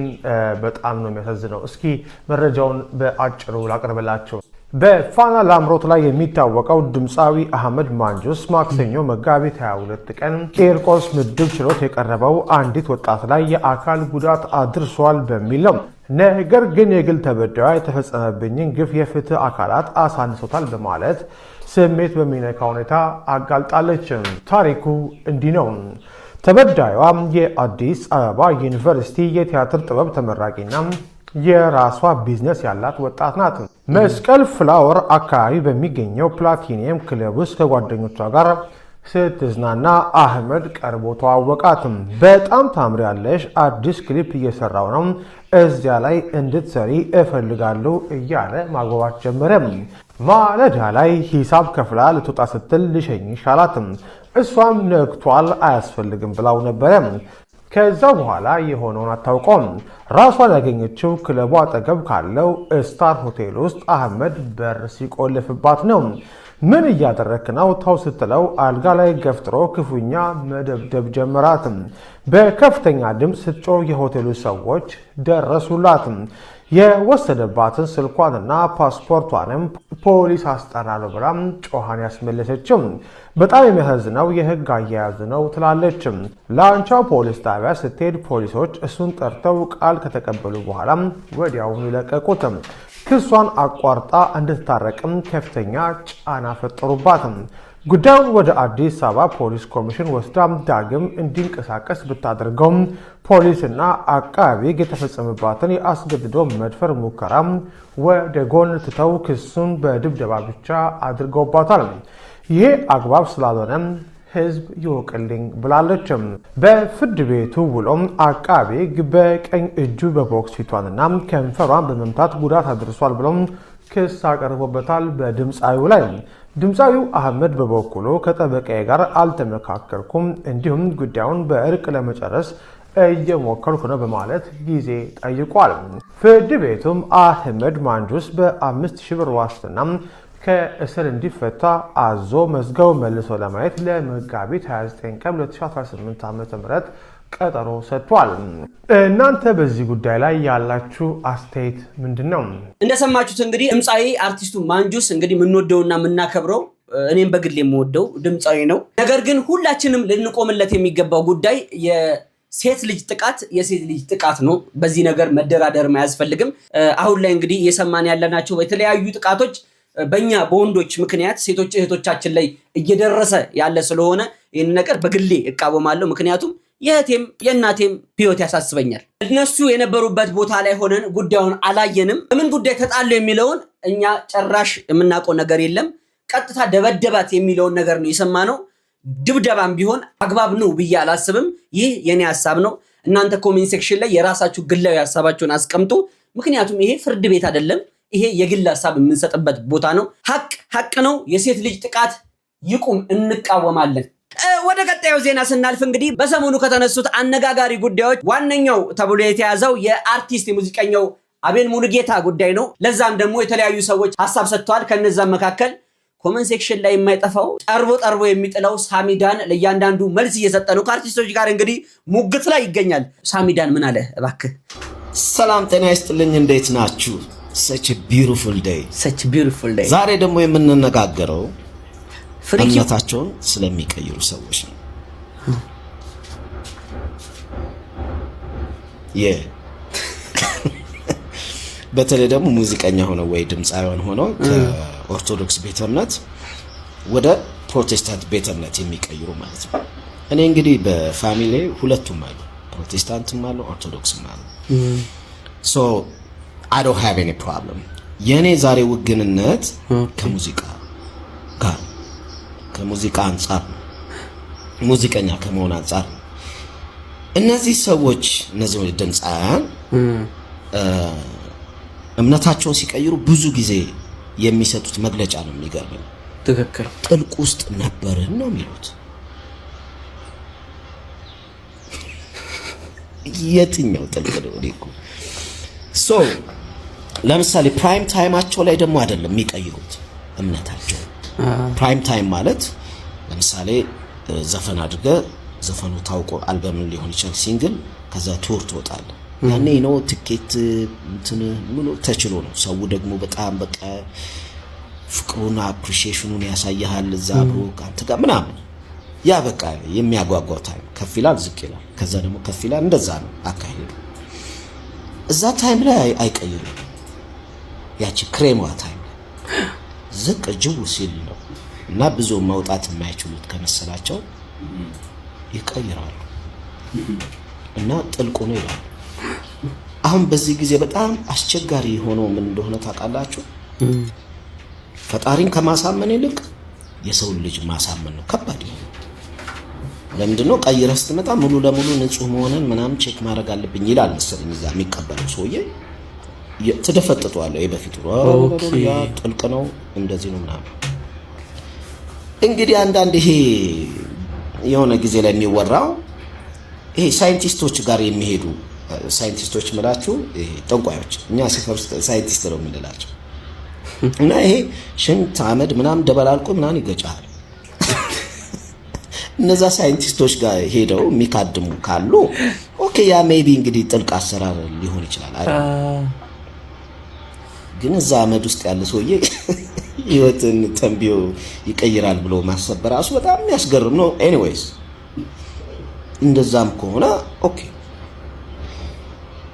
በጣም ነው የሚያሳዝነው። እስኪ መረጃውን በአጭሩ ላቅርብላችሁ። በፋና ላምሮት ላይ የሚታወቀው ድምፃዊ አህመድ ማንጁስ ማክሰኞ መጋቢት 22 ቀን ቂርቆስ ምድብ ችሎት የቀረበው አንዲት ወጣት ላይ የአካል ጉዳት አድርሷል በሚል ነው። ነገር ግን የግል ተበዳዩ የተፈጸመብኝን ግፍ የፍትህ አካላት አሳንሶታል በማለት ስሜት ሁኔታ አጋልጣለች። ታሪኩ እንዲህ ነው። ተበዳዩዋ የአዲስ አበባ ዩኒቨርሲቲ የቲያትር ጥበብ ተመራቂና የራሷ ቢዝነስ ያላት ወጣት ናት። መስቀል ፍላወር አካባቢ በሚገኘው ፕላቲኒየም ክለብ ውስጥ ከጓደኞቿ ጋር ስትዝናና አህመድ ቀርቦ ተዋወቃት። በጣም ታምሪያለሽ፣ አዲስ ክሊፕ እየሰራው ነው፣ እዚያ ላይ እንድትሰሪ እፈልጋለሁ እያለ ማግባባት ጀመረ። ማለዳ ላይ ሂሳብ ከፍላ ልትወጣ ስትል ልሸኝሽ አላት። እሷም ነግቷል አያስፈልግም ብላው ነበረ። ከዛ በኋላ የሆነውን አታውቀውም። ራሷን ያገኘችው ክለቡ አጠገብ ካለው ስታር ሆቴል ውስጥ አህመድ በር ሲቆልፍባት ነው። ምን እያደረክ ነው ተው ስትለው አልጋ ላይ ገፍትሮ ክፉኛ መደብደብ ጀመራት። በከፍተኛ ድምፅ ስትጮህ የሆቴሉ ሰዎች ደረሱላት። የወሰደባትን ስልኳንና ፓስፖርቷንም ፖሊስ አስጠራለሁ ብላ ጮሃን ያስመለሰችው። በጣም የሚያሳዝነው የህግ አያያዝ ነው ትላለች። ላንቻው ፖሊስ ጣቢያ ስትሄድ ፖሊሶች እሱን ጠርተው ቃል ከተቀበሉ በኋላ ወዲያውኑ ይለቀቁት። ክሷን አቋርጣ እንድትታረቅም ከፍተኛ ጫና ፈጠሩባትም። ጉዳዩን ወደ አዲስ አበባ ፖሊስ ኮሚሽን ወስዳ ዳግም እንዲንቀሳቀስ ብታደርገውም ፖሊስና አቃቤ ሕግ የተፈጸመባትን የአስገድዶ መድፈር ሙከራ ወደ ጎን ትተው ክሱን በድብደባ ብቻ አድርገውባታል። ይሄ አግባብ ስላልሆነ ህዝብ ይወቅልኝ ብላለች። በፍርድ ቤቱ ውሎም አቃቤ ሕግ በቀኝ እጁ በቦክስ ፊቷንና ከንፈሯን በመምታት ጉዳት አድርሷል ብሎም ክስ አቀርቦበታል በድምፃዊው ላይ። ድምፃዊው አህመድ በበኩሉ ከጠበቃዬ ጋር አልተመካከርኩም፣ እንዲሁም ጉዳዩን በእርቅ ለመጨረስ እየሞከርኩ ነው በማለት ጊዜ ጠይቋል። ፍርድ ቤቱም አህመድ ማንጁስ በ5000 ብር ዋስትና ከእስር እንዲፈታ አዞ መዝገቡ መልሶ ለማየት ለመጋቢት 29 ቀን 2018 ዓ.ም ቀጠሮ ሰጥቷል። እናንተ በዚህ ጉዳይ ላይ ያላችሁ አስተያየት ምንድነው? እንደሰማችሁት እንግዲህ ድምፃዊ አርቲስቱ ማንጁስ እንግዲህ የምንወደውና የምናከብረው እኔም በግል የምወደው ድምፃዊ ነው። ነገር ግን ሁላችንም ልንቆምለት የሚገባው ጉዳይ የሴት ልጅ ጥቃት ነው። በዚህ ነገር መደራደር አያስፈልግም። አሁን ላይ እንግዲህ እየሰማን ያለናቸው የተለያዩ ጥቃቶች በእኛ በወንዶች ምክንያት ሴቶች እህቶቻችን ላይ እየደረሰ ያለ ስለሆነ ይህን ነገር በግሌ እቃወማለሁ። ምክንያቱም የእህቴም የእናቴም ህይወት ያሳስበኛል። እነሱ የነበሩበት ቦታ ላይ ሆነን ጉዳዩን አላየንም። በምን ጉዳይ ተጣሉ የሚለውን እኛ ጭራሽ የምናውቀው ነገር የለም። ቀጥታ ደበደባት የሚለውን ነገር ነው የሰማነው። ድብደባም ቢሆን አግባብ ነው ብዬ አላስብም። ይህ የኔ ሐሳብ ነው። እናንተ ኮሜንት ሴክሽን ላይ የራሳችሁ ግላዊ ሐሳባችሁን አስቀምጡ። ምክንያቱም ይሄ ፍርድ ቤት አይደለም። ይሄ የግል ሐሳብ የምንሰጥበት ቦታ ነው። ሐቅ ነው። የሴት ልጅ ጥቃት ይቁም፣ እንቃወማለን። ወደ ቀጣዩ ዜና ስናልፍ እንግዲህ በሰሞኑ ከተነሱት አነጋጋሪ ጉዳዮች ዋነኛው ተብሎ የተያዘው የአርቲስት የሙዚቀኛው አቤል ሙሉጌታ ጉዳይ ነው። ለዛም ደግሞ የተለያዩ ሰዎች ሐሳብ ሰጥተዋል። ከነዛም መካከል ኮመንት ሴክሽን ላይ የማይጠፋው ጠርቦ የሚጥለው ሳሚዳን ለእያንዳንዱ መልስ እየሰጠ ነው። ከአርቲስቶች ጋር እንግዲህ ሙግት ላይ ይገኛል። ሳሚዳን ምን አለ እባክህ? ሰላም ጤና ይስጥልኝ፣ እንዴት ናችሁ? such a beautiful day ዛሬ ደግሞ የምንነጋገረው እምነታቸውን ስለሚቀይሩ ሰዎች ነው። በተለይ ደግሞ ሙዚቀኛ ሆነው ወይ ድምፃውያን ሆነው ከኦርቶዶክስ ቤተ እምነት ወደ ፕሮቴስታንት ቤተ እምነት የሚቀይሩ ማለት ነው። እኔ እንግዲህ በፋሚሊ ሁለቱም አሉ፣ ፕሮቴስታንትም አሉ ኦርቶዶክስም አሉ። so I don't have any problem። የኔ ዛሬ ውግንነት ከሙዚቃ ጋር ከሙዚቃ አንፃር ሙዚቀኛ ከመሆን አንፃር እነዚህ ሰዎች እነዚህ ድምፃውያን እምነታቸውን ሲቀይሩ ብዙ ጊዜ የሚሰጡት መግለጫ ነው የሚገርመኝ። ትክክል ጥልቅ ውስጥ ነበርን ነው የሚሉት። የትኛው ጥልቅ ነው እኮ? ሶ ለምሳሌ ፕራይም ታይማቸው ላይ ደግሞ አይደለም የሚቀይሩት እምነታቸው። ፕራይም ታይም ማለት ለምሳሌ ዘፈን አድርገ ዘፈኑ ታውቆ አልበም ሊሆን ይችላል፣ ሲንግል፣ ከዛ ቱር ትወጣለህ። ያኔ ነው ትኬት እንትን ሙሉ ተችሎ ነው። ሰው ደግሞ በጣም በቃ ፍቅሩና አፕሪሺዬሽኑን ያሳያል እዛ አብሮ አንተ ጋር ምናምን። ያ በቃ የሚያጓጓው ታይም ከፍ ይላል ዝቅ ይላል፣ ከዛ ደግሞ ከፍ ይላል። እንደዛ ነው አካሄዱ። እዛ ታይም ላይ አይቀይሩም። ያቺ ክሬሟ ታይም ዝቅ ጅው ሲል ነው እና ብዙ መውጣት የማይችሉት ከመሰላቸው ይቀይራሉ እና ጥልቁ ነው ይላል። አሁን በዚህ ጊዜ በጣም አስቸጋሪ ሆኖ ምን እንደሆነ ታውቃላችሁ? ፈጣሪን ከማሳመን ይልቅ የሰው ልጅ ማሳመን ነው ከባድ ነው። ለምንድነው ቀይረህ ስትመጣ ሙሉ ለሙሉ ንጹህ መሆንን ምናምን ቼክ ማድረግ አለብኝ ይላል መሰለኝ እዛ የሚቀበለው ሰውዬ። ተደፈጥጧል የበፊቱ ያ ጥልቅ ነው እንደዚህ ነው ምናምን። እንግዲህ አንዳንድ ይሄ የሆነ ጊዜ ላይ የሚወራው ይሄ ሳይንቲስቶች ጋር የሚሄዱ ሳይንቲስቶች ምላችሁ ይሄ ጠንቋዮች፣ እኛ ሰፈር ውስጥ ሳይንቲስት ነው የምንላቸው እና ይሄ ሽንት አመድ ምናምን ደበላልቆ ምናምን ይገጫል። እነዛ ሳይንቲስቶች ጋር ሄደው የሚካድሙ ካሉ ኦኬ ያ ሜቢ እንግዲህ ጥልቅ አሰራር ሊሆን ይችላል አይደል? ግን እዛ አመድ ውስጥ ያለ ሰውዬ ህይወትን ተንቢዮ ይቀይራል ብሎ ማሰብ ራሱ በጣም የሚያስገርም ነው። ኤኒዌይስ እንደዛም ከሆነ ኦኬ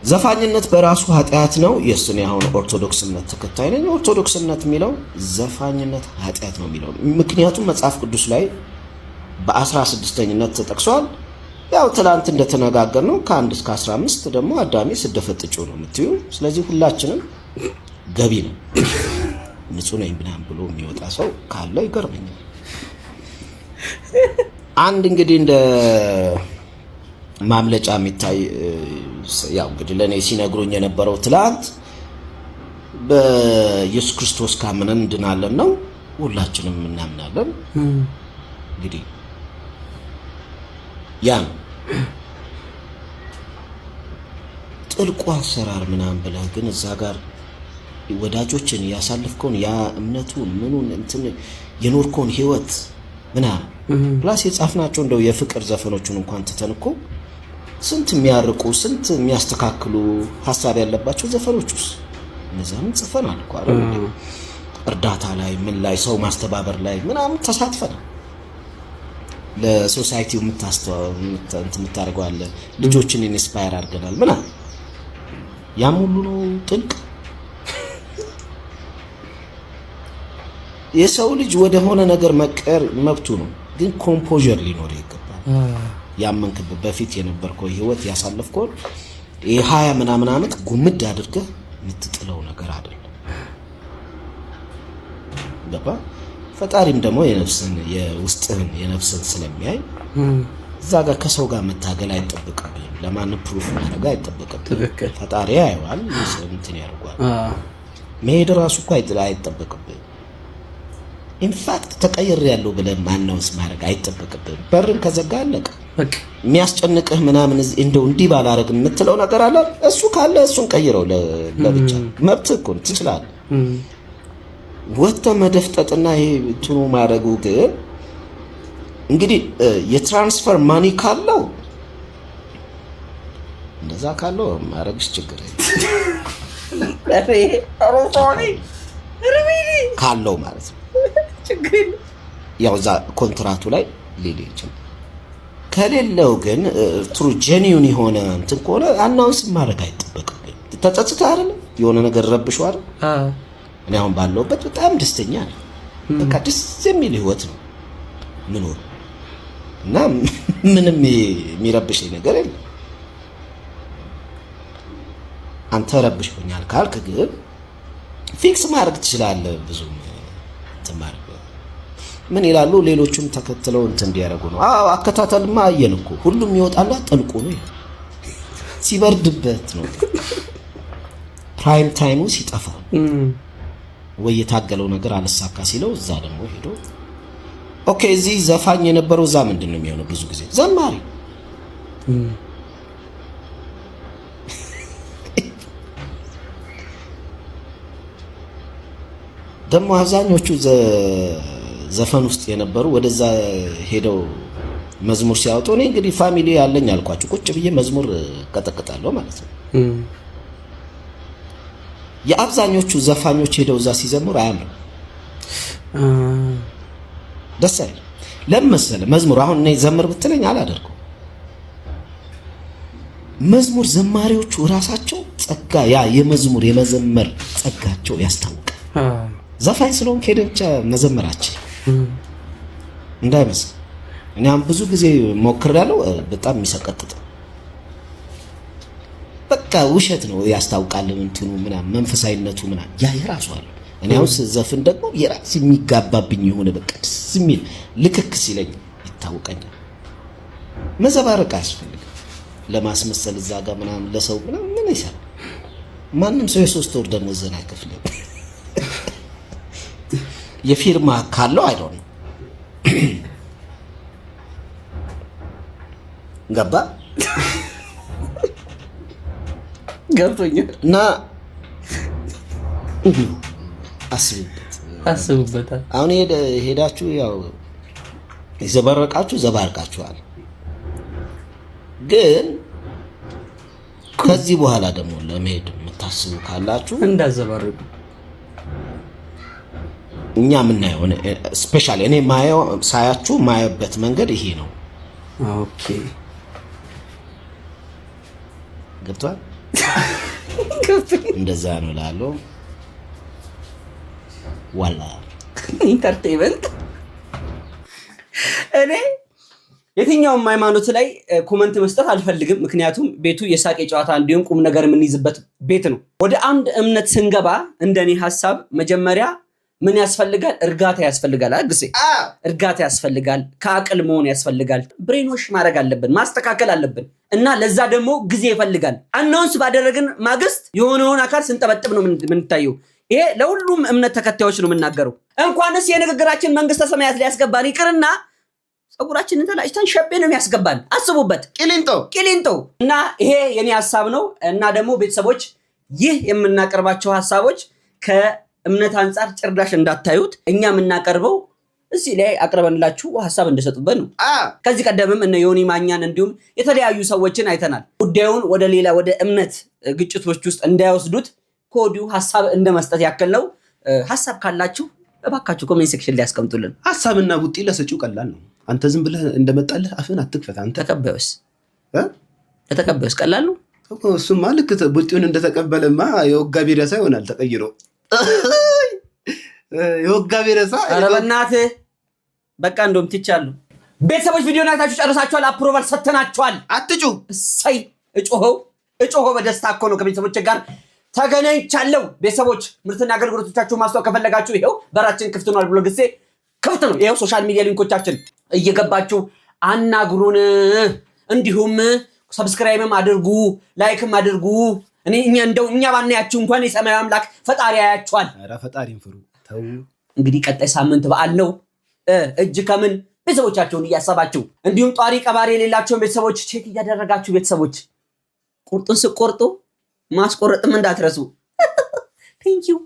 ዘፋኝነት በራሱ ኃጢአት ነው። የሱን ያሁን ኦርቶዶክስነት ተከታይ ነኝ። ኦርቶዶክስነት የሚለው ዘፋኝነት ኃጢአት ነው የሚለው ምክንያቱም መጽሐፍ ቅዱስ ላይ በ16ኝነት ተጠቅሷል። ያው ትላንት እንደተነጋገር ነው ከ1 እስከ 15 ደግሞ አዳሚ ስደፈጥጩ ነው የምትዩ። ስለዚህ ሁላችንም ገቢ ነው ንጹህ ነኝ ብናም ብሎ የሚወጣ ሰው ካለ ይገርመኛል። አንድ እንግዲህ እንደ ማምለጫ የሚታይ ያው እንግዲህ ለኔ ሲነግሩኝ የነበረው ትላንት በኢየሱስ ክርስቶስ ካመነን እንድናለን ነው። ሁላችንም እናምናለን። እንግዲህ ያን ጥልቁ አሰራር ምናምን ብለህ ግን እዛ ጋር ወዳጆችን ያሳልፍከውን ያ እምነቱ ምኑን እንትን የኖርኮን ህይወት ምናምን ፕላስ የጻፍናቸው እንደው የፍቅር ዘፈኖችን እንኳን ተተንኮ ስንት የሚያርቁ ስንት የሚያስተካክሉ ሐሳብ ያለባቸው ዘፈኖችስ እነዛም ጽፈናል እኮ አይደል? እርዳታ ላይ ምን ላይ ሰው ማስተባበር ላይ ምናምን ተሳትፈናል። ለሶሳይቲው የምታደርገው አለ ልጆችን ኢንስፓየር አድርገናል ምናምን። ያም ሁሉ ነው ጥልቅ የሰው ልጅ ወደ ሆነ ነገር መቀየር መብቱ ነው፣ ግን ኮምፖዠር ሊኖር ይገባል። ያመንክበት በፊት የነበርከው ህይወት ያሳለፍከው የ20 ምናምን ዓመት ጉምድ አድርገህ የምትጥለው ነገር አይደለም። ገባ? ፈጣሪም ደግሞ የነፍስን የውስጥህን የነፍስን ስለሚያይ እዛ ጋር ከሰው ጋር መታገል አይጠበቅብህም። ለማንም ፕሩፍ ማድረግ አይጠበቅብህም። ፈጣሪ ያየዋል፣ እንትን ያደርጓል። መሄድ ራሱ እኮ አይጠበቅብህም። ኢንፋክት ተቀየር ያለው ብለህ ማናውስ ማድረግ አይጠበቅብህም። በርን ከዘጋ አለቀ። የሚያስጨንቅህ ምናምን እንደው እንዲህ ባላረግ የምትለው ነገር አለ። እሱ ካለ እሱን ቀይረው ለብቻ መብትህ እኮ ትችላለህ። ወጥተህ መደፍጠጥና ይሄ እንትኑ ማድረጉ ግን እንግዲህ የትራንስፈር ማኒ ካለው እንደዛ ካለው ማድረግሽ ችግር ካለው ማለት ነው። ያው እዛ ኮንትራቱ ላይ ሊል ይችላል። ከሌለው ግን ትሩ ጄኒዩን የሆነ እንትን ከሆነ አናውንስ ማድረግ አይጠበቅብኝ። ተጸጽተህ አይደል የሆነ ነገር ረብሽው አይደል? እኔ አሁን ባለውበት በጣም ደስተኛ ነኝ። በቃ ደስ የሚል ህይወት ነው ምኖር እና ምንም የሚረብሽኝ ነገር የለም። አንተ ረብሽኛል ካልክ ግን ፊክስ ማድረግ ትችላለህ። ብዙ ተማር ምን ይላሉ ሌሎቹም ተከትለው እንትን እንዲያደርጉ ነው። አከታተልማ አየን እኮ ሁሉም ይወጣላ ጠልቆ ነው ሲበርድበት ነው ፕራይም ታይሙ ሲጠፋ ወይ የታገለው ነገር አልሳካ ሲለው እዛ ደግሞ ሄዶ ኦኬ እዚህ ዘፋኝ የነበረው እዛ ምንድነው የሚሆነው? ብዙ ጊዜ ዘማሪ ደግሞ አብዛኞቹ ዘፈን ውስጥ የነበሩ ወደዛ ሄደው መዝሙር ሲያወጡ እኔ እንግዲህ ፋሚሊ ያለኝ አልኳችሁ ቁጭ ብዬ መዝሙር ቀጠቅጣለሁ ማለት ነው። የአብዛኞቹ ዘፋኞች ሄደው እዛ ሲዘምሩ አያምርም፣ ደስ አይልም። ለምን መሰለህ? መዝሙር አሁን እኔ ዘምር ብትለኝ አላደርገው። መዝሙር ዘማሪዎቹ ራሳቸው ጸጋ ያ የመዝሙር የመዘመር ጸጋቸው ያስታውቃል። ዘፋኝ ስለሆንክ ሄደህ ብቻ መዘመራችን እንዳይመስል። እኔ አሁን ብዙ ጊዜ ሞክሬያለሁ፣ በጣም የሚሰቀጥጥ በቃ ውሸት ነው ያስታውቃል። እንትኑ ምናምን መንፈሳዊነቱ ምናምን ያ የራሱ አለ። እኔ አሁን ዘፈን ደግሞ የራስ የሚጋባብኝ የሆነ በቃ ደስ የሚል ልክክ ሲለኝ ይታወቀኛል። መዘባረቅ አያስፈልግም ለማስመሰል እዛ ጋር ምናምን ለሰው ምናምን ምን ይሰራል? ማንም ሰው የ3 ወር ደሞዝን አይከፍልም። የፊርማ ካለው አይዶን ገባ ገብቶኛል። እና አስቡበት። አሁን ሄዳችሁ ያው ዘባርቃችኋል። ግን ከዚህ በኋላ ደግሞ ለመሄድ የምታስቡ ካላችሁ እንዳዘባርቁ እኛ የምናየው ስፔሻሊ እኔ ሳያችሁ ማየበት መንገድ ይሄ ነው። ኦኬ ገብቷል። እንደዛ ነው እላለሁ። ዋላ ኢንተርቴይንመንት እኔ የትኛውም ሃይማኖት ላይ ኮመንት መስጠት አልፈልግም። ምክንያቱም ቤቱ የሳቄ ጨዋታ እንዲሁም ቁም ነገር የምንይዝበት ቤት ነው። ወደ አንድ እምነት ስንገባ እንደኔ ሐሳብ መጀመሪያ ምን ያስፈልጋል? እርጋታ ያስፈልጋል። አግሴ እርጋታ ያስፈልጋል። ከአቅል መሆን ያስፈልጋል። ብሬኖሽ ማድረግ አለብን፣ ማስተካከል አለብን እና ለዛ ደግሞ ጊዜ ይፈልጋል። አናውንስ ባደረግን ማግስት የሆነውን አካል ስንጠበጥብ ነው የምንታየው። ይሄ ለሁሉም እምነት ተከታዮች ነው የምናገረው። እንኳንስ የንግግራችን መንግስተ ሰማያት ሊያስገባን ይቅርና ጸጉራችንን ተላጭተን ሸቤ ነው የሚያስገባን። አስቡበት። ቂሊንጦ እና ይሄ የኔ ሐሳብ ነው እና ደግሞ ቤተሰቦች ይህ የምናቀርባቸው ሐሳቦች ከእምነት አንጻር ጭራሽ እንዳታዩት። እኛ የምናቀርበው እዚህ ላይ አቅርበንላችሁ ሐሳብ እንደሰጡበት ነው። ከዚህ ቀደምም እነ ዮኒ ማኛን እንዲሁም የተለያዩ ሰዎችን አይተናል። ጉዳዩን ወደ ሌላ ወደ እምነት ግጭቶች ውስጥ እንዳይወስዱት ከወዲሁ ሐሳብ እንደመስጠት ያክል ነው። ሐሳብ ካላችሁ እባካችሁ ኮሜንት ሴክሽን ላይ ያስቀምጡልን። ሐሳብና ቡጢ ለሰጪው ቀላል ነው። አንተ ዝም ብለህ እንደመጣልህ አፍን አትክፈት። አንተ ተቀበዩስ ቀላል ነው። እሱማ ልክ ቡጢውን እንደተቀበለማ የወጋ ቢረሳ ይሆናል ተቀይሮ የወጋ ቢረሳ። ኧረ በእናትህ በቃ እንደውም ትቻለሁ። ቤተሰቦች ቪዲዮን አይታችሁ ጨርሳችኋል። አፕሮቫል ሰተናችኋል። አትጩ። እሰይ እጮሆ በደስታ እኮ ነው ከቤተሰቦች ጋር ተገናኝቻለሁ። ቤተሰቦች ምርትና አገልግሎቶቻችሁ ማስተዋወቅ ከፈለጋችሁ ይሄው በራችን ክፍት ነው ብሎ ግሴ ክፍት ነው። ይሄው ሶሻል ሚዲያ ሊንኮቻችን እየገባችሁ አናግሩን። እንዲሁም ሰብስክራይብም አድርጉ፣ ላይክም አድርጉ። እኛ ባናያችሁ እንኳን የሰማዩ አምላክ ፈጣሪ ያያችኋል። ኧረ ፈጣሪን ፍሩ። ተው እንግዲህ ቀጣይ ሳምንት በዓል ነው። እጅ ከምን ቤተሰቦቻችሁን እያሰባችሁ እንዲሁም ጧሪ ቀባሪ የሌላቸውን ቤተሰቦች ቼክ እያደረጋችሁ ቤተሰቦች ቁርጡን ስቆርጡ ማስቆረጥም እንዳትረሱ። ቴንኪው